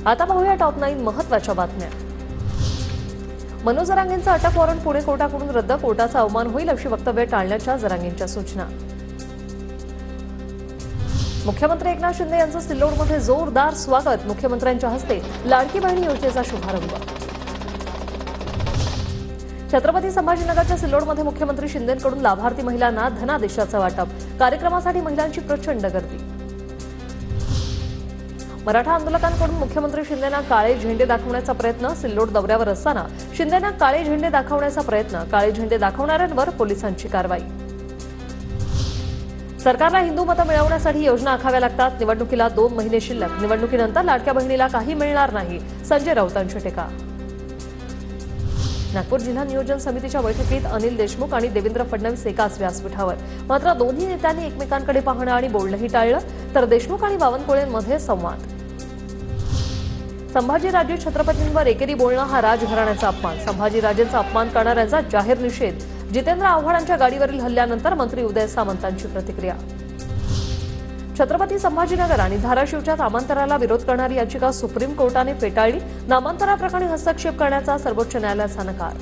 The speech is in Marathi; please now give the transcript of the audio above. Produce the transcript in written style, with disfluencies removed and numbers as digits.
आता पाहूया टॉप 9 महत्त्वाच्या बातम्या। मनोज जरांगेंचं अटक वॉरंट पुणे कोर्टाकडून रद्द, कोर्टाचा अवमान होईल अशी वक्तव्य टाळण्याच्या जरांगेंच्या सूचना। मुख्यमंत्री एकनाथ शिंदे यांचं सिल्लोडमध्ये जोरदार स्वागत, मुख्यमंत्र्यांच्या हस्ते लाडकी बहिणी योजनेचा शुभारंभ। छत्रपती संभाजीनगरच्या सिल्लोडमध्ये मुख्यमंत्री शिंदेंकडून लाभार्थी महिलांना धनादेशाचं वाटप, कार्यक्रमासाठी महिलांची प्रचंड गर्दी। मराठा आंदोलकांकडून मुख्यमंत्री शिंदेंना काळे झेंडे दाखवण्याचा प्रयत्न, सिल्लोड दौऱ्यावर असताना शिंदेंना काळे झेंडे दाखवण्याचा प्रयत्न, काळे झेंडे दाखवणाऱ्यांवर पोलिसांची कारवाई। सरकारला हिंदू मतं मिळवण्यासाठी योजना आखाव्या लागतात, निवडणुकीला 2 महिने शिल्लक, निवडणुकीनंतर लाडक्या बहिणीला काही मिळणार नाही, संजय राऊतांची टीका। नागपूर जिल्हा नियोजन समितीच्या बैठकीत अनिल देशमुख आणि देवेंद्र फडणवीस एकाच व्यासपीठावर, मात्र दोन्ही नेत्यांनी एकमेकांकडे पाहणं आणि बोलणंही टाळलं, तर देशमुख आणि बावनकुळेंमध्ये संवाद। संभाजीराजे छत्रपतींवर एकेरी बोलणं हा राजघराण्याचा अपमान, संभाजीराजेंचा अपमान करणाऱ्यांचा जाहीर निषेध, जितेंद्र आव्हाडांच्या गाडीवरील हल्ल्यानंतर मंत्री उदय सामंतांची प्रतिक्रिया। छत्रपती संभाजीनगर आणि धाराशिवच्या नामांतराला विरोध करणारी याचिका सुप्रीम कोर्टाने फेटाळली, नामांतराप्रकरणी हस्तक्षेप करण्याचा सर्वोच्च न्यायालयाचा नकार।